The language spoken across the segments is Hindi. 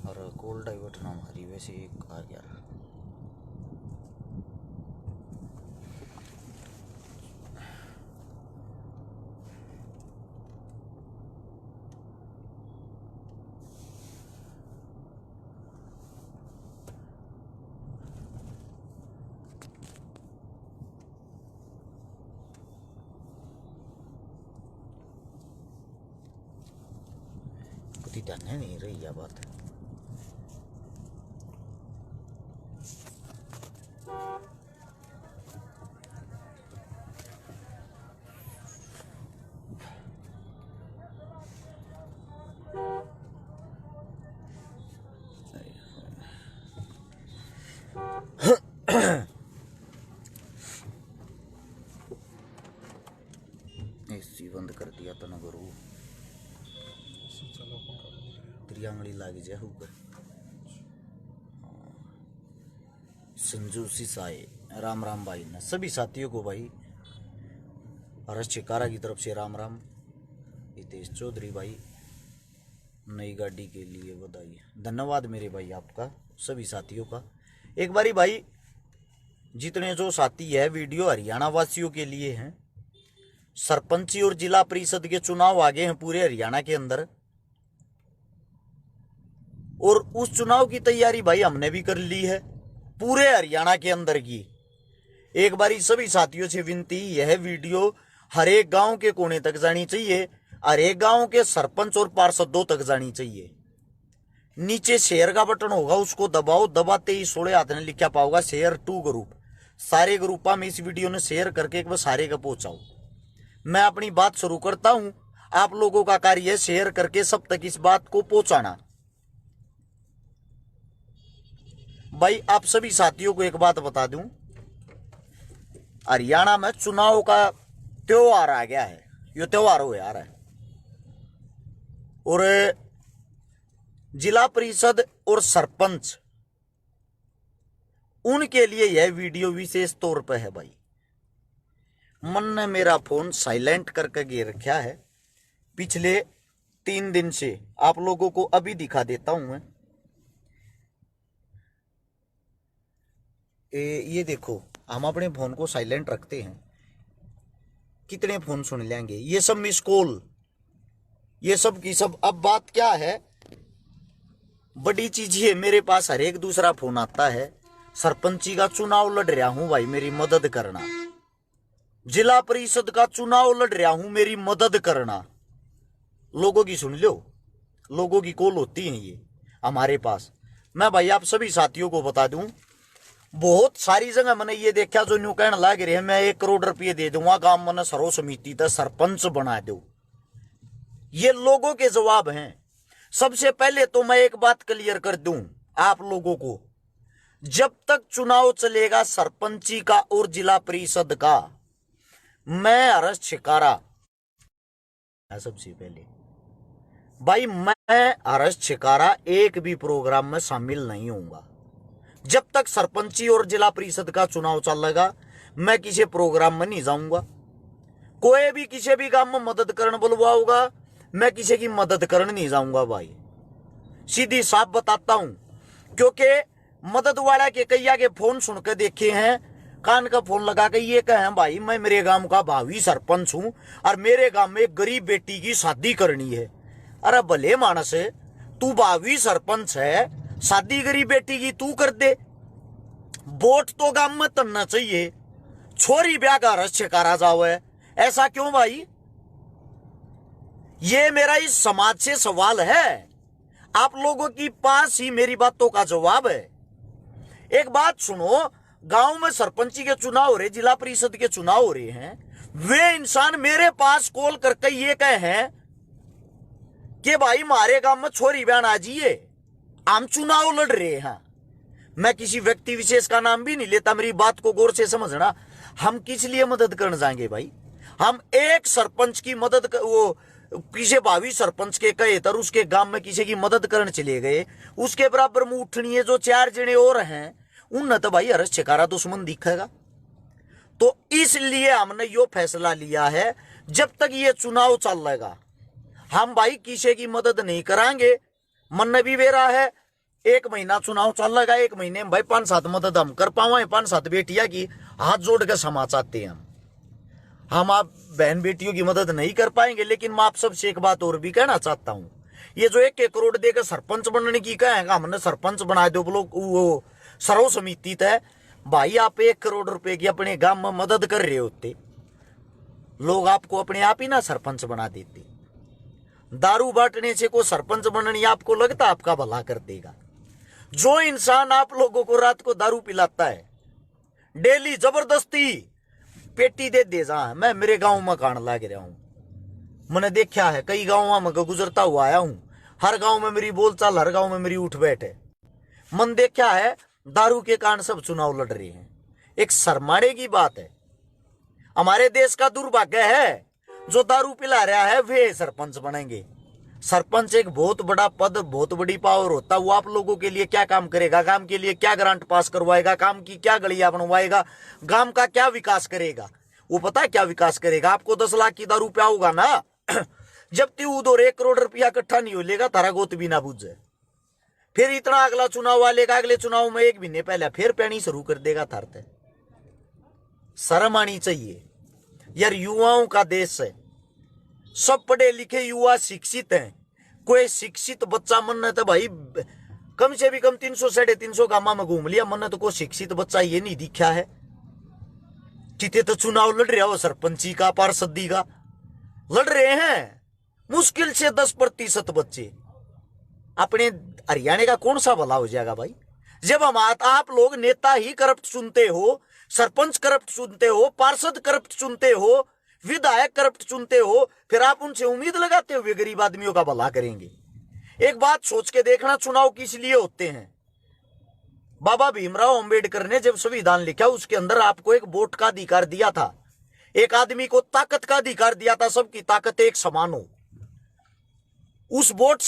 और कोल डाइवर्ट नाम हरी वैसे एक आ गया। ध्यान नहीं रही यह बात। एसी बंद कर दिया तो न गुरु त्रियांगली लाग जाए होगा। संजू सिसाए राम राम भाई ना सभी साथियों को भाई। हर्ष चिकारा की तरफ से राम राम। हितेश चौधरी भाई नई गाड़ी के लिए बधाई। धन्यवाद मेरे भाई आपका सभी साथियों का। एक बारी भाई जितने जो साथी है वीडियो हरियाणा वासियों के लिए हैं। सरपंची और जिला परिषद के चुनाव आगे हैं पूरे हरियाणा के अंदर और उस चुनाव की तैयारी भाई हमने भी कर ली है पूरे हरियाणा के अंदर की। एक बारी सभी साथियों से विनती यह वीडियो हर एक गांव के कोने तक जानी चाहिए। हर एक गांव के सरपंच और पार्षदों तक जानी चाहिए। नीचे शेयर का बटन होगा उसको दबाओ। दबाते ही 16 हाथ ने लिखा पाओगा शेयर टू ग्रुप। सारे ग्रुपा में इस वीडियो ने शेयर करके एक बार सारे का पहुंचाओ। मैं अपनी बात शुरू करता हूं। आप लोगों का कार्य है शेयर करके सब तक इस बात को पहुंचाना। भाई आप सभी साथियों को एक बात बता दूं। हरियाणा में चुनाव का त्योहार आ गया है। ये त्योहार हो आ रहा है और जिला परिषद और सरपंच उनके लिए यह वीडियो विशेष तौर पर है भाई। मन ने मेरा फोन साइलेंट करके गिर रखा है पिछले 3 दिन से। आप लोगों को अभी दिखा देता हूं मैं। ये देखो हम अपने फोन को साइलेंट रखते हैं। कितने फोन सुन लेंगे ये सब मिस कॉल ये सब की सब। अब बात क्या है बड़ी चीज है मेरे पास हर एक दूसरा फोन आता है। सरपंची का चुनाव लड़ रहा हूं भाई मेरी मदद करना। जिला परिषद का चुनाव लड़ रहा हूं मेरी मदद करना। लोगों की सुन लो लोगों की कॉल होती है ये हमारे पास। मैं भाई आप सभी साथियों को बता दूं बहुत सारी जगह मैंने ये देखा जो न्यू कहने लग रहे हैं मैं 1 करोड़ रुपये दे दूंगा गांव मैंने सर्व समिति तक सरपंच बना दो। ये लोगों के जवाब हैं। सबसे पहले तो मैं एक बात क्लियर कर दूं आप लोगों को। जब तक चुनाव चलेगा सरपंची का और जिला परिषद का मैं हर्ष छिकारा सबसे पहले भाई मैं हर्ष छिकारा एक भी प्रोग्राम में शामिल नहीं होऊंगा। जब तक सरपंची और जिला परिषद का चुनाव चलेगा मैं किसी प्रोग्राम में नहीं जाऊंगा। कोई भी किसी भी काम में मदद करने बुलवाओगा मैं किसी की मदद करने नहीं जाऊंगा भाई। सीधी साफ बताता हूं क्योंकि मदद वाला के कैया के फोन सुन के देखे हैं। कान का फोन लगा के ये कहें भाई मैं मेरे गांव का भावी सरपंच हूं और मेरे गांव में एक गरीब बेटी की शादी करनी है। अरे भले मानस है तू भावी सरपंच है शादी गरीब बेटी की तू कर दे। वोट तो गांव में तनना चाहिए। छोरी ब्याह का रस छिकारा जाओ है ऐसा क्यों भाई। ये मेरा इस समाज से सवाल है। आप लोगों के पास ही मेरी बातों का जवाब है। एक बात सुनो गांव में सरपंची के चुनाव हो रहे जिला परिषद के चुनाव हो रहे हैं। वे इंसान मेरे पास कॉल करके ये कहे हैं कि भाई हमारे गांव में छोरी ब्याह आ जाइए हम चुनाव लड़ रहे हैं। मैं किसी व्यक्ति विशेष का नाम भी नहीं लेता। मेरी बात को गौर से समझना। हम किस लिए मदद करने जाएंगे भाई। हम एक सरपंच की मदद वो किसी भावी सरपंच के कहे तर उसके गांव में किसी की मदद करने चले गए उसके बराबर में उठनी है जो 4 जने और हैं उन तो भाई हर्ष छिकारा दुश्मन दिखेगा। तो इसलिए हमने यो फैसला लिया है जब तक ये चुनाव चलेगा हम भाई किसी की मदद नहीं कराएंगे। मन भी मेरा है एक महीना चुनाव चल लगा, 1 महीने में भाई 5-7 मदद हम कर पावे, 5-7 बेटिया की हाथ जोड़ के क्षमा चाहते हैं हम आप बहन बेटियों की मदद नहीं कर पाएंगे। लेकिन मैं आप सबसे एक बात और भी कहना चाहता हूं, ये जो 1-1 करोड़ देकर सरपंच बनने की कहेगा, हमने सरपंच बना दो लोग, वो सर्व समिति है भाई, आप 1 करोड़ रुपए की अपने गांव में मदद कर रहे होते, लोग आपको अपने आप ही ना सरपंच बना देते। दारू बांटने से कोई सरपंच बनने आपको लगता आपका भला कर देगा? जो इंसान आप लोगों को रात को दारू पिलाता है, डेली जबरदस्ती पेटी दे जा, मैं मेरे गांव में खान लाग रहा हूं, मैंने देखा है, कई गांवों में गुजरता हुआ आया हूं, हर गांव में मेरी बोलचाल, हर गांव में मेरी उठ बैठ है। मन देखा है दारू के कारण सब चुनाव लड़ रहे हैं। एक शर्माने की बात है, हमारे देश का दुर्भाग्य है जो दारू पिला रहा है वे सरपंच बनेंगे। सरपंच एक बहुत बड़ा पद, बहुत बड़ी पावर होता है। वो आप लोगों के लिए क्या काम करेगा, गांव के लिए क्या ग्रांट पास करवाएगा, काम की क्या गलियां बनवाएगा, गांव का क्या विकास करेगा? वो पता है क्या विकास करेगा? आपको 10 लाख की दारू पियाऊगा ना जब तक उधर 1 करोड़ रुपया इकट्ठा नहीं हो लेगा, तारा गोत भी ना बुझे, फिर इतना अगला चुनाव वालेगा, अगले चुनाव में 1 महीने पहले फिर पैनी शुरू कर देगा थारते। शर्म आनी चाहिए यार, युवाओं का देश है, सब पढ़े लिखे युवा शिक्षित हैं। कोई शिक्षित बच्चा मन तो भाई कम से भी कम 300-350 गामा में घूम लिया, मन तो कोई शिक्षित बच्चा ये नहीं दिखा है। चिते तो चुनाव लड़ रहा हो सरपंची का, पार्षदी का लड़ रहे हैं, मुश्किल से 10% बच्चे। अपने हरियाणा का कौन सा भला हो जाएगा भाई, जब हम आप लोग नेता ही करप्ट चुनते हो, सरपंच करप्ट चुनते हो, पार्षद करप्ट चुनते हो, विधायक करप्ट चुनते हो, फिर आप उनसे उम्मीद लगाते हो वे गरीब आदमियों का भला करेंगे? एक बात सोच के देखना, चुनाव किस लिए होते हैं? बाबा भीमराव अंबेडकर ने जब संविधान लिखा, उसके अंदर आपको एक वोट का अधिकार दिया था, एक आदमी को ताकत का अधिकार दिया था, सबकी ताकत एक समान हो। उस वोट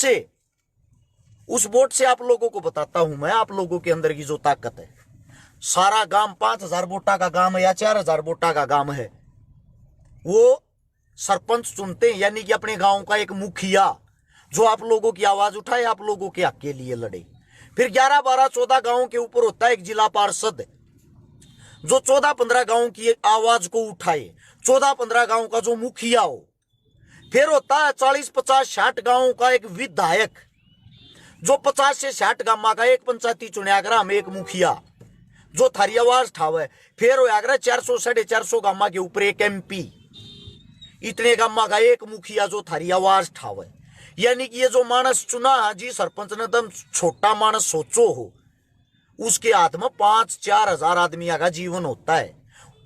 से आप लोगों को बताता हूं मैं, आप लोगों के अंदर की जो ताकत है। सारा गांव 5000 वोटा का गांव है या 4000 वोटा का गांव है, वो सरपंच चुनते हैं, यानी कि अपने गांव का एक मुखिया जो आप लोगों की आवाज उठाए, आप लोगों के हक के लिए लड़े। फिर 11, 12, 14 गांव के ऊपर होता है एक जिला पार्षद जो 14-15 गांव की आवाज को उठाए, 14-15 गांव का जो मुखिया हो। फिर होता है 40, 50, 60 गांव का एक विधायक जो 50 से 60 गांव का एक पंचायती चुनियागरा में एक मुखिया जो थारी आवाज ठावे। फिर हो 400-450 गांव के ऊपर एक MP, इतने गांव का एक मुखिया जो थारी आवाज ठावे। यानी कि ये जो मानस चुना जी सरपंच ने, तुम छोटा मानस सोचो हो, उसके हाथ में 5-4 हजार आदमी का जीवन होता है।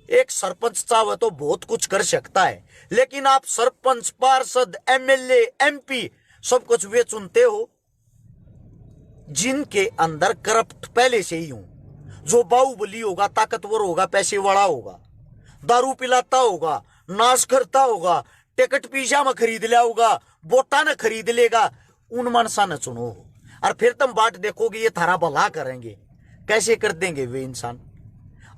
एक सरपंच चाहे तो बहुत कुछ कर सकता है, लेकिन आप सरपंच, पार्षद, MLA, MP सब कुछ वे चुनते हो जिनके अंदर करप्ट पहले से ही हो, जो बाहुबली होगा, ताकतवर होगा, पैसे वाला होगा, दारू पिलाता होगा, नाश करता होगा, टिकट पिज्जा में खरीद लिया होगा, वोटा न खरीद लेगा, उन मनसा न चुनो। और फिर तुम बात देखोगे ये थारा भला करेंगे, कैसे कर देंगे वे इंसान?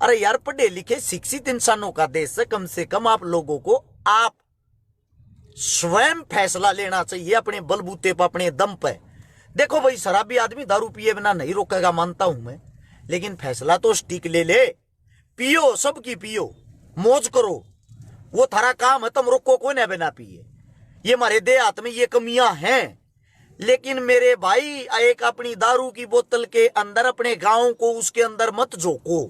अरे यार, पढ़े लिखे शिक्षित इंसानों का देश है, कम से कम आप लोगों को आप स्वयं फैसला लेना चाहिए अपने बलबूते पर, अपने दम पे। देखो भाई, शराबी आदमी दारू पिए बिना नहीं रोकेगा, मानता हूं मैं, लेकिन फैसला तो स्टिक ले पियो, सबकी पियो, मौज करो, वो थारा काम है, तुम रोको कोई ना बिना पिए। ये हमारे देहात में ये कमियां हैं, लेकिन मेरे भाई एक अपनी दारू की बोतल के अंदर अपने गांव को उसके अंदर मत झोंको।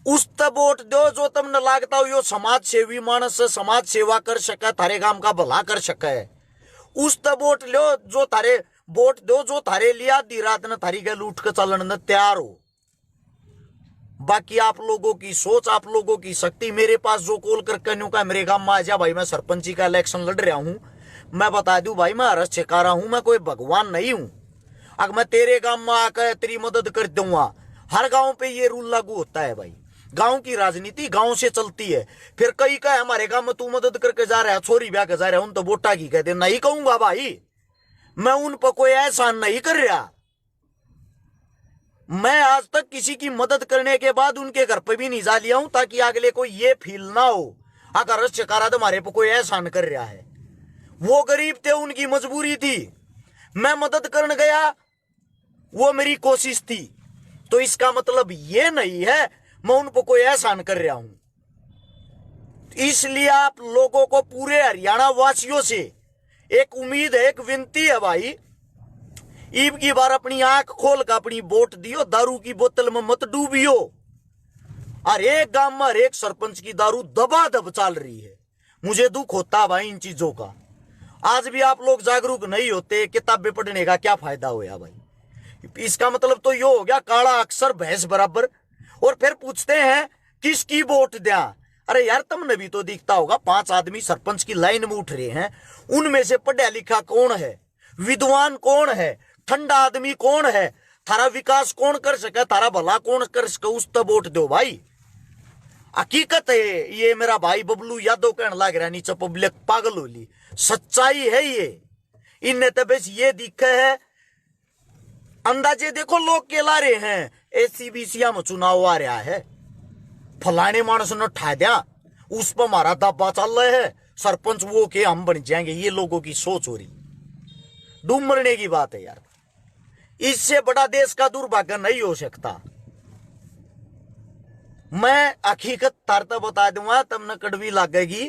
उस तब वोट दो जो तुमने लागता हो यो समाज सेवी मानस, समाज सेवा कर सके, थारे गांव का भला कर सके। उस तब वोट लो जो थारे वोट दो जो थारे लिए आधी रात ने थारी गल उठ के चलन तैयार हो। बाकी आप लोगों की सोच, आप लोगों की शक्ति। मेरे पास जो कॉल करके न्यू का मेरे गांव में आ जा भाई, मैं सरपंची का इलेक्शन लड़ रहा हूं, मैं बता दूं भाई, मैं हरस छिका रहा हूं, मैं कोई भगवान नहीं हूं। अगर मैं तेरे गांव में आकर तेरी मदद कर दूंगा, हर गांव पे ये रूल लागू होता है भाई। गांव की राजनीति गांव से चलती है। फिर कई का हमारे गांव में तू मदद करके जा रहा है, छोरी ब्याह के जा रहा है, उन तो वोटा की कहते नहीं कहूंगा भाई, मैं उन पर कोई एहसान नहीं कर रहा। मैं आज तक किसी की मदद करने के बाद उनके घर पे भी नहीं जा लिया हूं, ताकि अगले को ये फील ना हो अगर चकारा तुम्हारे पे कोई एहसान कर रहा है। वो गरीब थे, उनकी मजबूरी थी। मैं मदद करने गया, वो मेरी कोशिश थी। तो इसका मतलब ये नहीं है मैं उन पर कोई एहसान कर रहा हूं। इसलिए आप लोगों को, पूरे हरियाणा वासियों से एक उम्मीद है, एक विनती है भाई, ईब की बार अपनी आंख खोल कर अपनी वोट दियो, दारू की बोतल में मत डूबियो। हर एक गांव में हर एक सरपंच की दारू दबादब चल रही है। मुझे दुख होता भाई इन चीजों का। आज भी आप लोग जागरूक नहीं होते, किताबें पढ़ने का क्या फायदा होया भाई। इसका मतलब तो यो हो गया काला अक्षर भैंस बराबर। और फिर पूछते हैं किसकी वोट दिया। अरे यार तुमने भी तो दिखता होगा, 5 आदमी सरपंच की लाइन में उठ रहे हैं, उनमें से पढ़ा लिखा कौन है, विद्वान कौन है, ठंडा आदमी कौन है, थारा विकास कौन कर सके, थारा भला कौन कर सके, उस तब वोट दो भाई। हकीकत है ये, मेरा भाई बबलू यादव कहने लग रहा नीचे पब्लिक पागल हो ली, सच्चाई है ये। इनने तो बस ये दिखे है, अंदाजे देखो लोग के ला रहे हैं, एसीबीसीया में चुनाव आ रहा है, फलाने मानस ने ठा दिया, उस पर हमारा दावा चल रहा है, सरपंच वो के हम बन जाएंगे। ये लोगों की सोच हो रही, डूब मरने की बात है यार। इससे बड़ा देश का दुर्भाग्य नहीं हो सकता। मैं हकीकत तारता बता दूंगा, तुमने कड़वी लगेगी।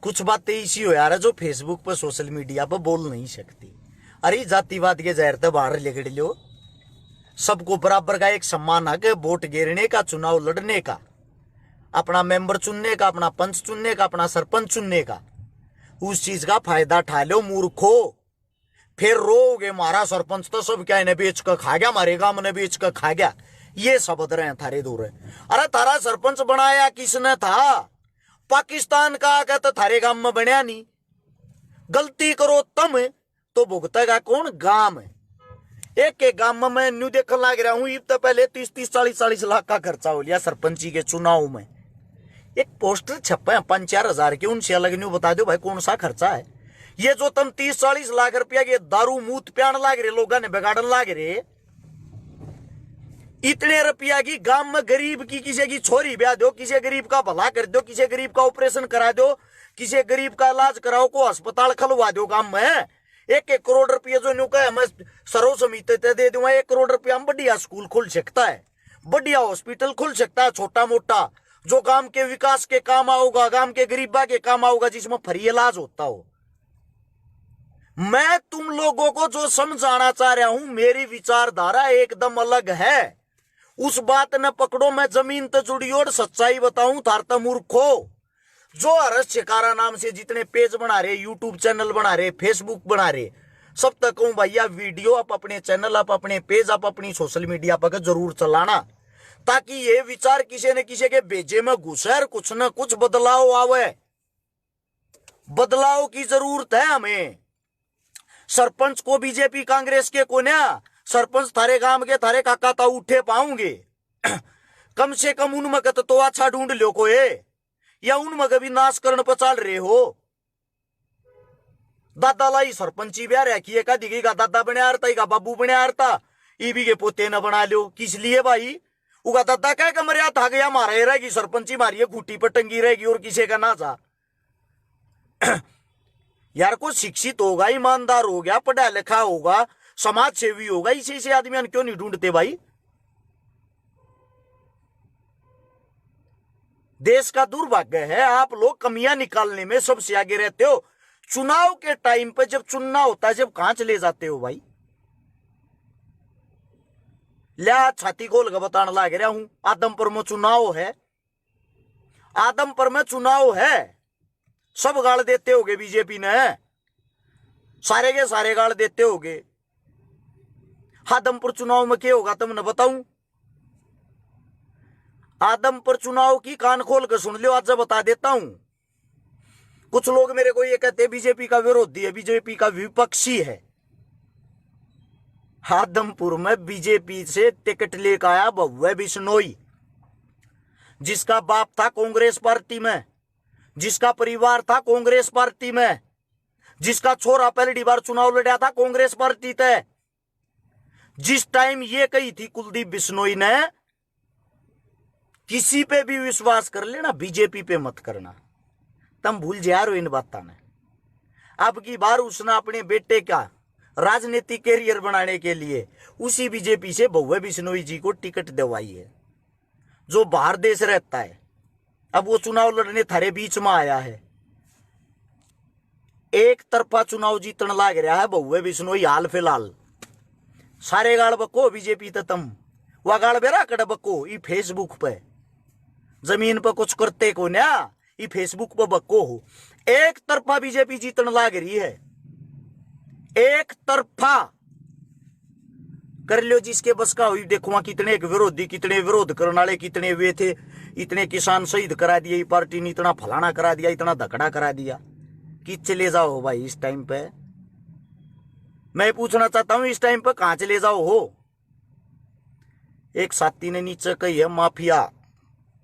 कुछ बातें इसी हो यार जो फेसबुक पर, सोशल मीडिया पर बोल नहीं सकती। अरे जातिवाद के जहर तो बाहर लेकर लो, सबको बराबर का एक सम्मान है, वोट गिरने का, चुनाव लड़ने का, अपना मेंबर चुनने का, अपना पंच चुनने का, अपना सरपंच चुनने का। उस चीज का फायदा उठा लो मूर्खो। फिर रोगे मारा सरपंच तो सब क्या इन्हें बेच कर खा गया, मारे गांव ने बेच कर खा गया, ये शब्द रहे थारे दूर है। अरे थारा सरपंच बनाया किसने था? पाकिस्तान का आकर तो थारे गांव में बनया नहीं। गलती करो तुम तो भुगतेगा कौन? गांव में। एक एक गांव में मैं न्यू देखने लग रहा हूं, इब तो पहले 30-30, 40-40 लाख का खर्चा हो लिया सरपंची के चुनाव में। एक पोस्टर छपे 5-4 हजार के, उनसे अलग न्यू बता दो भाई कौन सा खर्चा है ये जो तुम 30-40 लाख रुपया के दारू मूत प्यान लाग रहे, लोगों ने बिगाड़न लाग रहे। इतने रुपया की गांव में गरीब की किसी की छोरी ब्याह दो, किसी गरीब का भला कर दो, किसी गरीब का ऑपरेशन करा दो, किसी गरीब का इलाज कराओ, को अस्पताल खुलवा दो गांव में। 1-1 करोड़ रुपया जो न्यू कहे मैं सर्व समिति दे दूंगा, 1 करोड़ रुपया में बढ़िया स्कूल खुल सकता है, बढ़िया हॉस्पिटल खुल सकता है, छोटा मोटा, जो गांव के विकास के काम आओगा, गांव के गरीबा के काम आओगा, जिसमें फ्री इलाज होता हो। मैं तुम लोगों को जो समझाना चाह रहा हूं, मेरी विचारधारा एकदम अलग है। उस बात न पकड़ो, मैं जमीन तो जुड़ी और सच्चाई बताऊं थारता मूर्खो। जो हर्ष शिकारा नाम से जितने पेज बना रहे, यूट्यूब चैनल बना रहे, फेसबुक बना रहे, सब तक कहूं भैया वीडियो आप अपने चैनल, आप अपने पेज, आप अपनी सोशल मीडिया पर जरूर चलाना, ताकि ये विचार किसी न किसी के भेजे में घुसे, कुछ न कुछ बदलाव आवे। बदलाव की जरूरत है हमें। सरपंच को बीजेपी कांग्रेस के कोन्या, सरपंच थारे गांव के थारे काका ता उठे पाऊंगे। कम से कम उनमें तो अच्छा ढूंढ लो कोई, या उनमें कभी नाश करने पर चल रहे हो। दादा लाई सरपंची ब्याह रखी का दिखेगी का दादा बने आरता का बाबू बने आरता, ईबी के पोते न बना लो। किस लिए भाई? उगा दादा कह के मरिया था गया, मारा रहेगी सरपंची, मारिए खूटी पर टंगी रहेगी और किसी का ना जा। यार को शिक्षित होगा, ईमानदार हो गया, पढ़ा लिखा होगा, समाज सेवी होगा, इसी से आदमी क्यों नहीं ढूंढते भाई? देश का दुर्भाग्य है, आप लोग कमियां निकालने में सबसे आगे रहते हो। चुनाव के टाइम पे जब चुनना होता है, जब कहां चले जाते हो भाई? लिया छाती खोल कर बताने लग रहा हूं, आदमपुर में चुनाव है, आदमपुर में चुनाव है, सब गाड़ देते होगे बीजेपी ने, सारे के सारे गाड़ देते होगे। आदमपुर चुनाव में क्या होगा तुमने बताऊं? आदमपुर चुनाव की कान खोल कर सुन लो, आज बता देता हूं। कुछ लोग मेरे को ये कहते हैं बीजेपी का विरोधी है, बीजेपी का विपक्षी है। आदमपुर में बीजेपी से टिकट लेकर आया भव्य बिश्नोई, जिसका बाप था कांग्रेस पार्टी में, जिसका परिवार था कांग्रेस पार्टी में, जिसका छोरा पहली बार चुनाव लड़ा था कांग्रेस पार्टी तय। जिस टाइम ये कही थी कुलदीप बिश्नोई ने, किसी पे भी विश्वास कर लेना, बीजेपी पे मत करना, तुम भूल जा रहे हो इन बातों ने। अब की बार उसने अपने बेटे का राजनीतिक कैरियर बनाने के लिए उसी बीजेपी से भव्य बिश्नोई जी को टिकट दिलवाई है, जो बाहर देश रहता है। अब वो चुनाव लड़ने थारे बीच में आया है। एक तरफा चुनाव जीतने लाग रहा है भव्य बिश्नोई हाल फिलहाल। सारे गाल बको बीजेपी तो तुम वह गाल बेरा कड़ बको ई फेसबुक पे जमीन पर कुछ करते को ना, ई फेसबुक पर बको हो। एक तरफा बीजेपी जीतने लाग रही है, एक तरफा कर लो जिसके बस का हुई। देखो वहां कितने विरोधी, कितने विरोध करने वाले कितने वे थे। इतने किसान शहीद करा दिए पार्टी ने, इतना फलाना करा दिया, इतना धकड़ा करा दिया कि चले जाओ भाई। इस टाइम पे मैं पूछना चाहता हूं, इस टाइम पे कहां चले जाओ हो। एक साथी ने नीचे कही है माफिया,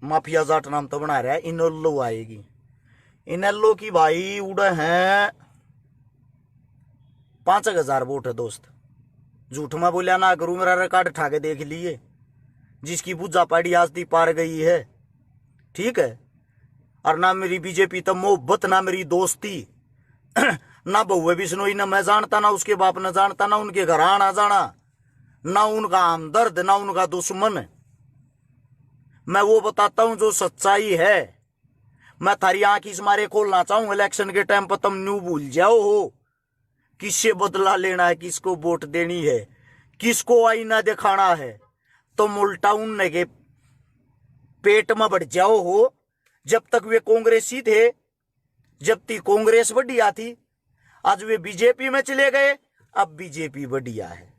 माफिया जाट नाम तो बना रहा है। इनोल्लो आएगी, इनोल्लो की भाई उड़े हैं 5,000 वोट है दोस्त। झूठ में बोलिया ना करूं, मेरा रिकॉर्ड उठा के देख लिए। जिसकी पूजा पाड़ी आज दी पार गई है, ठीक है। और ना मेरी बीजेपी तो मोहब्बत, ना मेरी दोस्ती, ना भव्य बिश्नोई ना मैं जानता, ना उसके बाप ने जानता, ना उनके घर आना जाना, ना उनका हमदर्द, ना उनका दुश्मन। मैं वो बताता हूं जो सच्चाई है। मैं थारी आंख इस मारे खोलना चाहूं, इलेक्शन के टाइम पर तुम न्यू भूल जाओ हो किससे बदला लेना है, किसको वोट देनी है, किसको आईना दिखाना है। तुम उल्टा उनने के पेट में बढ़ जाओ हो। जब तक वे कांग्रेसी थे, जब तक कांग्रेस बढ़िया थी, आज वे बीजेपी में चले गए, अब बीजेपी बढ़िया है।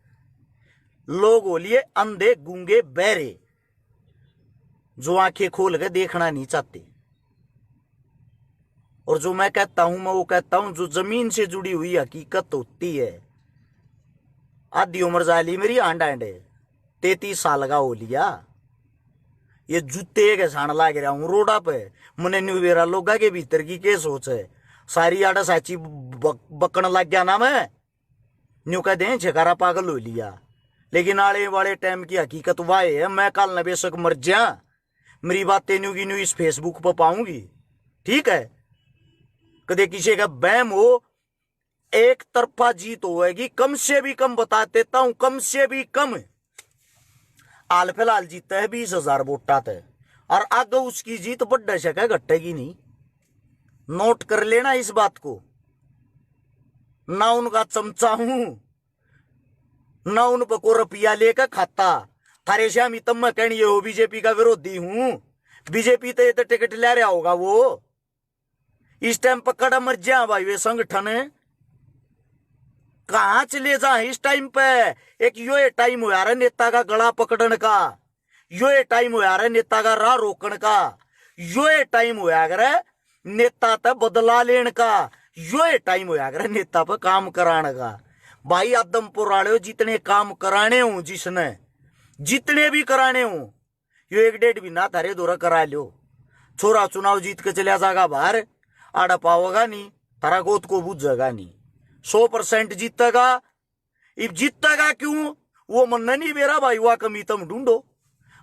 लोग बोलिए अंधे गूंगे बहरे, जो आंखें खोल के देखना नहीं चाहते। और जो मैं कहता हूं, मैं वो कहता हूं जो जमीन से जुड़ी हुई हकीकत होती है। आधी उम्र जाली मेरी आंड 33 साल का हो लिया। ये जूते के साण लाग रहा हूं रोडा पे। मने न्यू बेरा लोगा के भीतर की के सोच है, सारी आड़ा साची बकन लग गया ना। मैं न्यू कह दे छकारा पागल हो लिया। लेकिन आने वाले टाइम की हकीकत वह है, मैं कल न बेशक मर जा, मेरी बातें न्यू की न्यू इस फेसबुक पर पाऊंगी, ठीक है। कदे किसी का बैम हो, एक तरफा जीत होगी। कम से भी कम बता देता हूं, कम से भी कम हाल फिलहाल जीता है 20,000 वोटा थे। और आगे उसकी जीत बढ़ सके, घटेगी नहीं। नोट कर लेना इस बात को। ना उनका चमचा हूं, ना उन पर को रुपया लेकर खाता। थारे श्यामी तब मैं कहनी हो बीजेपी का विरोधी हूं। बीजेपी तो टिकट ले रहा होगा वो। इस टाइम पर कड़ा मर जा भाई वे संगठन कहां चले जा इस टाइम पे। एक यो टाइम हो यार नेता का गला पकड़न का, यो टाइम हो यार नेता का राह रोकन का, यो टाइम हो यार नेता तक बदला लेने का, यो टाइम हो यार नेता पर काम कराने का। भाई आदमपुर वाले जितने काम कराने हूं, जिसने जितने भी कराने हूं, यो 1-1.5 महीना थारे दौरा करा लो। छोरा चुनाव जीत के चलिया जाएगा बाहर, आड़ा पाओगा नहीं, तारा गोद को बुझेगा नहीं। 100% जीतेगा। अब जीतेगा क्यों वो मन नहीं मेरा भाई, वह कमी तुम ढूंढो।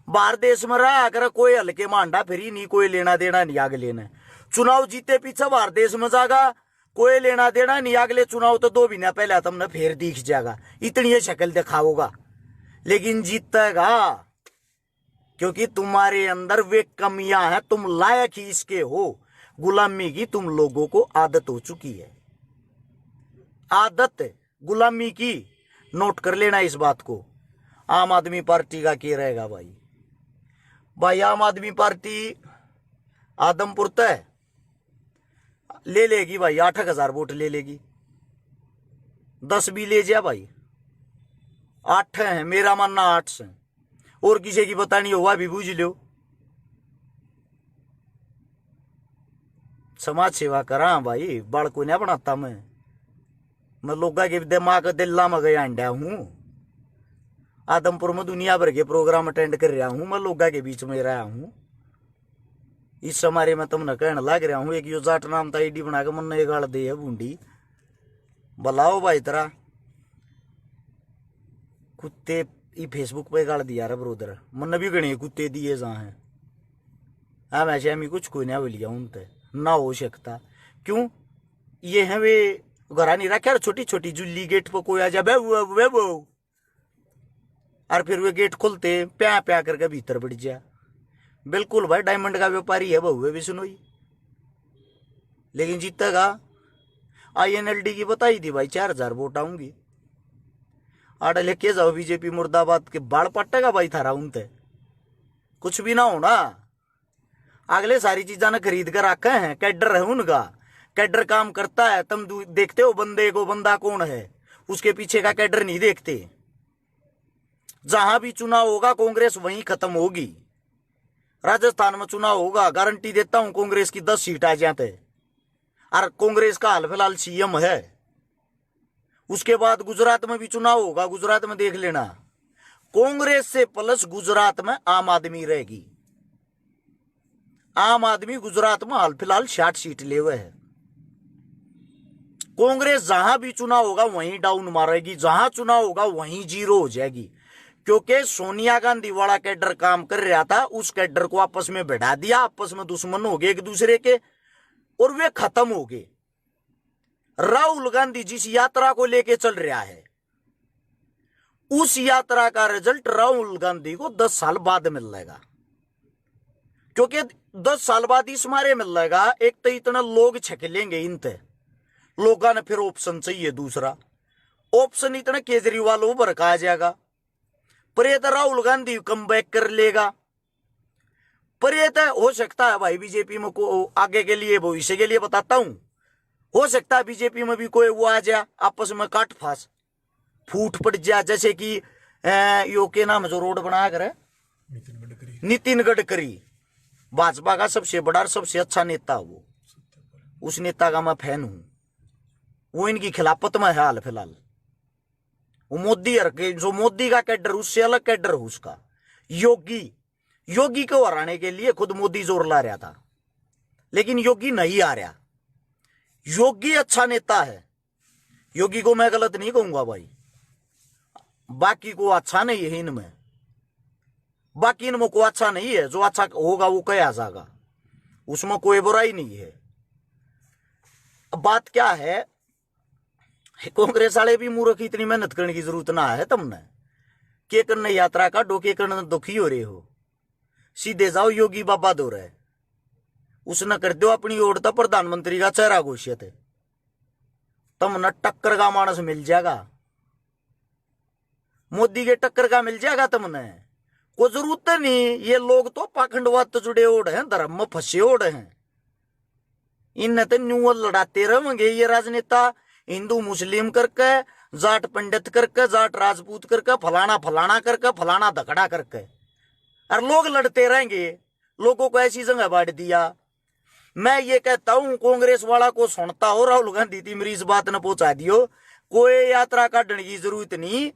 बाहर देश में रहा अगर कोई हल्के मांडा फिरी नहीं, कोई लेना देना नहीं आगे लेना। चुनाव जीते पीछे बाहर देश में जाएगा, कोई लेना देना नहीं। अगले चुनाव तो 2 महीना पहले तुमने फिर दिख जाएगा, इतनी शक्ल दिखाओगा। लेकिन जीतेगा क्योंकि तुम्हारे अंदर वे कमियां हैं, तुम लायक ही इसके हो। गुलामी की तुम लोगों को आदत हो चुकी है, आदत गुलामी की। नोट कर लेना इस बात को। आम आदमी पार्टी का क्या रहेगा भाई? भाई आम आदमी पार्टी आदमपुर तय ले लेगी भाई, 8,000 वोट ले लेगी। 10 भी ले जा भाई, 8 है मेरा मानना, 8 से। और किसी की पता नहीं हुआ भी बूझ लो। समाज सेवा करा भाई, बाल को नहीं बनाता मैं लोगा के दिमाग दिल्ला में गया अंडा हूं। आदमपुर में दुनिया भर के प्रोग्राम अटेंड कर रहा हूं, मैं लोगा के बीच में रहा हूं। इस समारे में तुमने कहने लग रहा हूं एक यो जाट नाम था आईडी बना के मन ने गाड़ दे है बूंडी। बुलाओ भाई तेरा कुत्ते ई फेसबुक पे गाड़ दिया रे ब्रोदर। मन भी गणे कुत्ते दिए जा है। हाँ वैसे हमें कुछ कोई ना बोलिया उनते ना हो सकता। क्यों ये है वे घरा नहीं रखा, छोटी छोटी जुल्ली गेट पर कोई आ जा बे और फिर वे गेट खोलते प्या प्या करके भीतर बढ़ जा। बिल्कुल भाई डायमंड का व्यापारी है बहुए भी सुनोई, लेकिन जीतेगा। INLD की बताई थी भाई 4000 वोट आऊंगी, आड़े लेके जाओ बीजेपी मुर्दाबाद के बाल पट्टेगा भाई थारा उनते कुछ भी ना होना। अगले सारी चीजा ने खरीद कर रखे हैं, कैडर है उनका, कैडर काम करता है। तुम देखते हो बंदे को, बंदा कौन है, उसके पीछे का कैडर नहीं देखते। जहां भी चुनाव होगा कांग्रेस वहीं खत्म होगी। राजस्थान में चुनाव होगा, गारंटी देता हूं कांग्रेस की 10 सीट आ जाते, और कांग्रेस का हाल फिलहाल CM है। उसके बाद गुजरात में भी चुनाव होगा, गुजरात में देख लेना, कांग्रेस से प्लस गुजरात में आम आदमी रहेगी। आम आदमी गुजरात में हाल फिलहाल 60 सीट ले हुए है। कांग्रेस जहां भी चुनाव होगा वहीं डाउन मारेगी, जहां चुनाव होगा वहीं जीरो हो जाएगी। क्योंकि सोनिया गांधी वाला कैडर काम कर रहा था, उस कैडर को आपस में बढ़ा दिया, आपस में दुश्मन हो गए एक दूसरे के, और वे खत्म हो गए। राहुल गांधी जिस यात्रा को लेके चल रहा है, उस यात्रा का रिजल्ट राहुल गांधी को 10 साल बाद मिल जाएगा। क्योंकि 10 साल बाद इस मारे मिल जाएगा, एक तो इतना लोग छकेलेंगे इनते, लोगों ने फिर ऑप्शन चाहिए दूसरा, ऑप्शन इतना केजरीवाल उभर का आ जाएगा। पर ये तो राहुल गांधी कम बैक कर लेगा। पर ये तो हो सकता है भाई बीजेपी में को आगे के लिए, भविष्य के लिए बताता हूं, हो सकता है बीजेपी में भी कोई वो आ जाए, आपस में काट फास फूट पड़ जाए। जैसे कि यो के नाम जो रोड बना कर नितिन गडकरी, भाजपा का सबसे बड़ा और सबसे अच्छा नेता, वो उस नेता का मैं फैन हूं। वो इनकी खिलाफत में है हाल फिलहाल। वो मोदी जो मोदी का कैडर, उससे अलग कैडर हो उसका। योगी को हराने के लिए खुद मोदी जोर ला रहा था, लेकिन योगी नहीं आ रहा। योगी अच्छा नेता है, योगी को मैं गलत नहीं कहूंगा भाई, बाकी को अच्छा नहीं है इनमें, बाकी इनमें को अच्छा नहीं है। जो अच्छा होगा वो कहा जाएगा, उसमें कोई बुराई नहीं है। अब बात क्या है, कांग्रेस वाले भी मूर्ख, इतनी मेहनत करने की जरूरत ना है तुमने। के करने यात्रा का डोके करने दुखी हो रहे हो, सीधे जाओ योगी बाबा दो रहे, उसने कर दो अपनी ओर तो प्रधानमंत्री का चेहरा घोषित है, तुमने टक्कर का मानस मिल जाएगा, मोदी के टक्कर का मिल जाएगा तुमने। कोई जरूरत नहीं, ये लोग तो पाखंडवाद तो जुड़े ओढ़ हैं, धर्म में फंसे ओढ़ हैं, इन तो न्यूअल लड़ाते रहेंगे ये राजनेता, हिंदू मुस्लिम करके, जाट पंडित करके, जाट राजपूत करके, फलाना फलाना करके, फलाना धकड़ा करके, और लोग लड़ते रहेंगे। लोगों को ऐसी जगह बांट दिया। मैं ये कहता हूं कांग्रेस वाला को सुनता हो, राहुल गांधी थी मेरी इस बात ने पहुंचा दियो, कोई यात्रा काटने की जरूरत नहीं।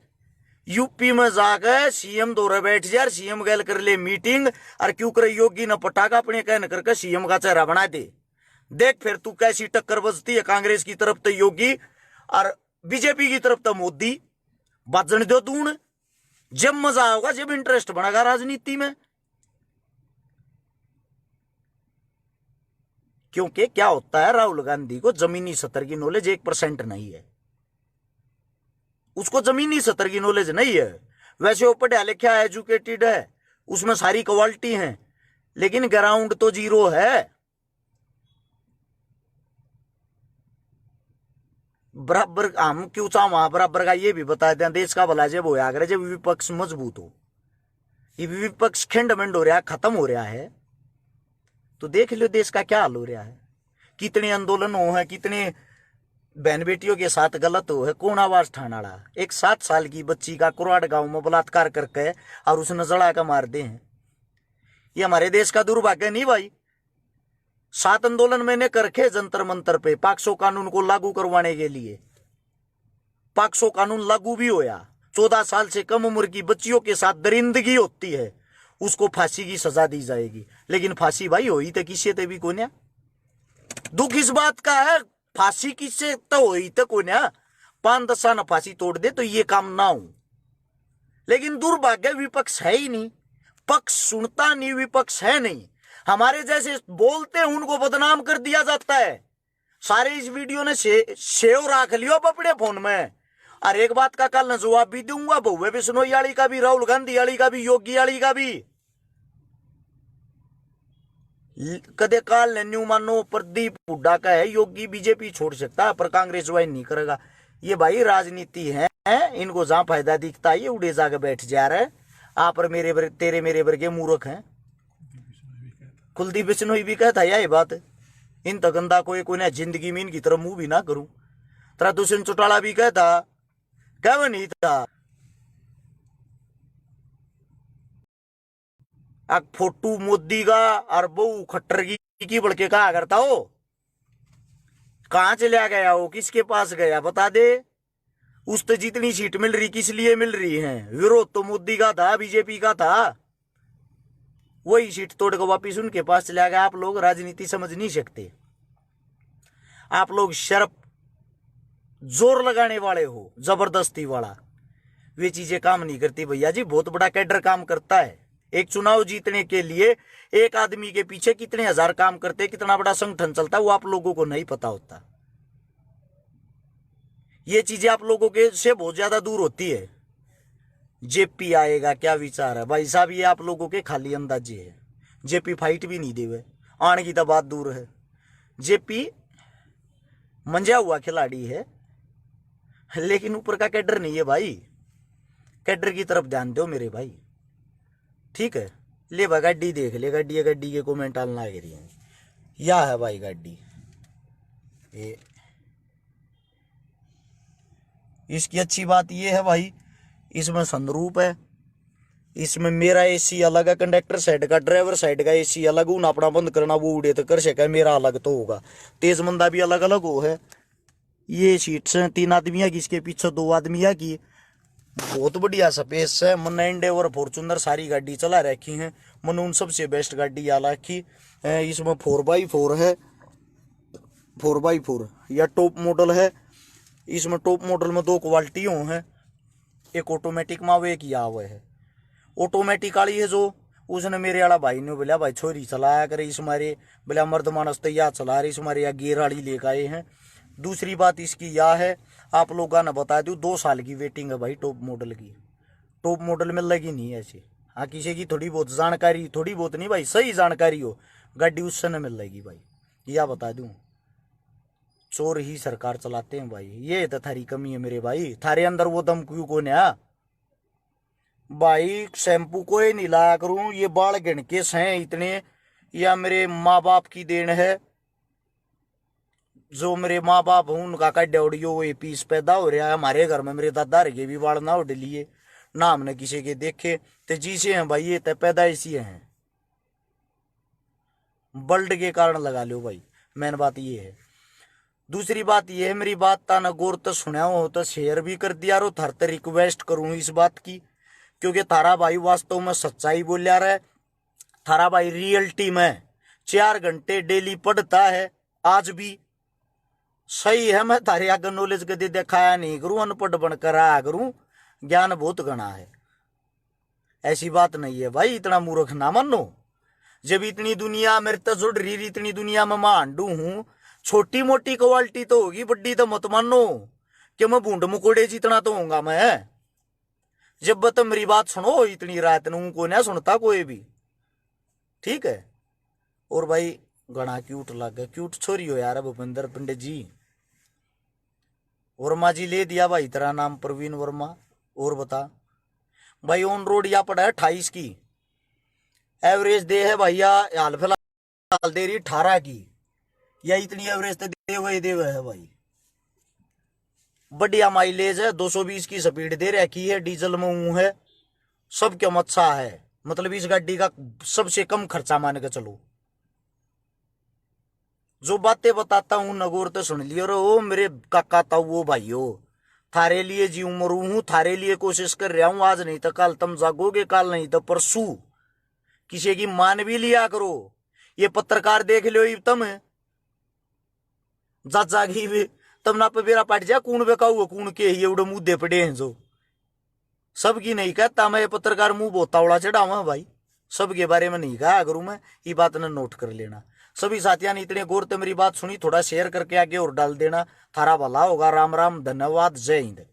यूपी में जाकर CM दौरे बैठ जाए, CM गैल कर ले मीटिंग, और क्यों करे योगी न पटाखा अपने कहने करके CM का चेहरा बना दे। देख फिर तू कैसी टक्कर बजती है, कांग्रेस की तरफ तो योगी और बीजेपी की तरफ तो मोदी। बजने दो दून, जब मजा होगा, जब इंटरेस्ट बढ़ेगा राजनीति में। क्योंकि क्या होता है, राहुल गांधी को जमीनी स्तर की नॉलेज 1% नहीं है, उसको जमीनी स्तर की नॉलेज नहीं है। वैसे वो पढ़ा लिखा एजुकेटेड है, उसमें सारी क्वालिटी है, लेकिन ग्राउंड तो जीरो है। बराबर हम क्यों चाह वहां बराबर का ये भी बता दें, देश का भला जब होया करे जब विपक्ष मजबूत हो। ये विपक्ष खंडमंड हो रहा है, खत्म हो रहा है, तो देख लो देश का क्या हाल हो रहा है। कितने आंदोलन हो है, कितने बहन बेटियों के साथ गलत हो है। कौन आवाज ठाणाड़ा, एक 7 साल की बच्ची का कुराड़ गांव में बलात्कार करके और उसने जड़ा का मार दे हैं। ये हमारे देश का दुर्भाग्य नहीं भाई। 7 आंदोलन मैंने करके जंतर मंतर पे पाक्सो कानून को लागू करवाने के लिए, पाक्सो कानून लागू भी होया। 14 साल से कम उम्र की बच्चियों के साथ दरिंदगी होती है, उसको फांसी की सजा दी जाएगी। लेकिन फांसी भाई होई तो किसी ते भी कोन्या। दुख इस बात का है, फांसी किससे तो होई तो कोन्या। 5-10 साल फांसी तोड़ दे तो ये काम ना हो। लेकिन दुर्भाग्य विपक्ष है ही नहीं, पक्ष सुनता नहीं, विपक्ष है नहीं। हमारे जैसे बोलते हैं उनको बदनाम कर दिया जाता है, सारे इस वीडियो ने सेव रख लियो अब अपने फोन में। और एक बात का कल न जवाब भी दूंगा, बहुए बिश्नोई वाली का भी, राहुल गांधी वाली का भी, योगी वाली का भी। कदे काल ने न्यू मानो प्रदीप हुड्डा का है योगी बीजेपी छोड़ सकता है पर कांग्रेस ज्वाइन नहीं करेगा। ये भाई राजनीति है, इनको जहां फायदा दिखता है ये उड़े जाकर बैठ जा रहे। आप और तेरे मेरे वर्गे मूर्ख हैं। कुलदीप बिश्नोई भी कहता है ये बात, इन तगंदा कोई ना जिंदगी में इनकी तरफ मुंह भी ना करूं। तरा दुष्यंत चौटाला भी कहता, कह नहीं था फोटू मोदी का और बहु खट्टर की बड़के कहा करता हो। कहां चला गया हो, किसके पास गया बता दे। उस तो जितनी सीट मिल रही किस लिए मिल रही है, विरोध तो मोदी का था, बीजेपी का था। वही सीट तोड़ कर वापिस उनके पास चला गया। आप लोग राजनीति समझ नहीं सकते, आप लोग शर्फ जोर लगाने वाले हो, जबरदस्ती वाला। वे चीजें काम नहीं करती भैया जी। बहुत बड़ा कैडर काम करता है। एक चुनाव जीतने के लिए एक आदमी के पीछे कितने हजार काम करते, कितना बड़ा संगठन चलता है, वो आप लोगों को नहीं पता होता। ये चीजें आप लोगों के से बहुत ज्यादा दूर होती है। जेपी आएगा क्या विचार है भाई साहब, ये आप लोगों के खाली अंदाजे है। जेपी फाइट भी नहीं देवे, आने की तो बात दूर है। जेपी मंजा हुआ खिलाड़ी है, लेकिन ऊपर का कैडर नहीं है भाई। कैडर की तरफ ध्यान दो मेरे भाई, ठीक है। ले भाई गाड़ी देख ले, गाड़ी के कमेंट डालना लग रही है। या है भाई गाड़ी ये, इसकी अच्छी बात ये है भाई, इसमें सनरूप है, इसमें मेरा एसी अलग है, कंडक्टर साइड का, ड्राइवर साइड का एसी अलग। उन अपना बंद करना वो उड़े तो कर सके, मेरा अलग तो होगा। तेज मंदा भी अलग अलग हो है। ये सीट्स हैं 3 आदमिया की, इसके पीछे 2 आदमिया की। बहुत बढ़िया स्पेस है। मन एंडेवर फॉर्चूनर सारी गाड़ी चला रखी है, मन उन सबसे बेस्ट गाड़ी आ रखी। इसमें 4x4 है, 4x4 या टॉप मॉडल है। इसमें टॉप मॉडल में 2 क्वालिटियों हैं, एक ऑटोमेटिक में एक या हुआ है। ऑटोमेटिक वाली है जो, उसने मेरे वाला भाई ने बोला भाई छोरी चलाया करे, इस मारे बोला मर्द मानस तैयार चला रही, इस मारे या गियर वाली लेकर आए हैं। दूसरी बात इसकी यह है, आप लोगों ने बता दूं 2 साल की वेटिंग है भाई टॉप मॉडल की। टॉप मॉडल में लगी नहीं ऐसी। हाँ किसी की थोड़ी बहुत जानकारी, थोड़ी बहुत नहीं भाई, सही जानकारी हो गाड़ी उस समय मिल जाएगी भाई। यह बता दूं, चोर ही सरकार चलाते हैं भाई, ये तो थारी कमी है मेरे भाई। थारे अंदर वो दम क्यों को है भाई। शैम्पू को ही नहीं लाया करूं, ये बाल गिणके हैं इतने, या मेरे माँ बाप की देन है। जो मेरे माँ बाप हूं उनका का डेवड़ियो वो पीस पैदा हो रहा है। हमारे घर में मेरे दादा के भी बाल ना उड़ लिए, ना हमने किसी के देखे। तो जीसे हैं भाई, ये तो पैदाइशी हैं, बल्ड के कारण लगा लो भाई। मेन बात ये है। दूसरी बात ये है, मेरी बात ता न गौर तो सुना हो तो शेयर भी कर दिया रो। थार तो रिक्वेस्ट करूं इस बात की, क्योंकि थारा भाई वास्तव में सच्चाई बोलिया रहे। थारा भाई रियलिटी में 4 घंटे डेली पढ़ता है आज भी। सही है, मैं थारे आगे नॉलेज कदे दिखाया नहीं करूं, अनपढ़ बनकर आया करूं, ज्ञान बहुत गणा है। ऐसी बात नहीं है भाई, इतना मूर्ख ना मानो। जब इतनी दुनिया मेरे तो जुड़ रही, इतनी दुनिया में मैं हांडू हूं। छोटी मोटी क्वालिटी तो होगी, बड्डी तो मत मानो कि मैं बूंद मुकोड़े जितना तो होऊंगा मैं। जब तो मेरी बात सुनो, इतनी रात नू को ना सुनता कोई भी, ठीक है। और भाई गणा क्यूट लगे, क्यूट छोरी हो यार भूपेंद्र पंडित जी। वर्मा जी ले दिया भाई तेरा नाम प्रवीण वर्मा। और बता भाई, ऑन रोड या पड़ा है 28 की एवरेज दे है भैया, हाल फिलहाल दे रही 18 की, या इतनी एवरेज तो दे हुए है भाई। बढ़िया माइलेज है, 220 की स्पीड दे रखी है, डीजल में ऊँ है, सब क्यों अच्छा है। मतलब इस गाड़ी का सबसे कम खर्चा मान के चलो। जो बातें बताता हूं नगौर तो सुन लियो रो मेरे काका ताऊ भाइयों। थारे लिए जी मरू हूं, थारे लिए कोशिश कर रहा हूं। आज नहीं तो कल तुम जागोगे, कल नहीं तो परसू। किसी की मान भी लिया करो। ये पत्रकार देख लो तुम जागी भी तब ना पे बेरा पाट जा कूण बेकाऊ कूण के ये उड़े मुद्दे पड़े हैं जो सबकी नहीं कहता मैं। ये पत्रकार मुंह बोतावड़ा चढ़ावा भाई, सबके बारे में नहीं कहा करूं मैं। ये बात ने नोट कर लेना। सभी साथियों ने इतने गौर से मेरी बात सुनी, थोड़ा शेयर करके आगे और डाल देना। थारा भला होगा। राम राम, धन्यवाद, जय हिंद।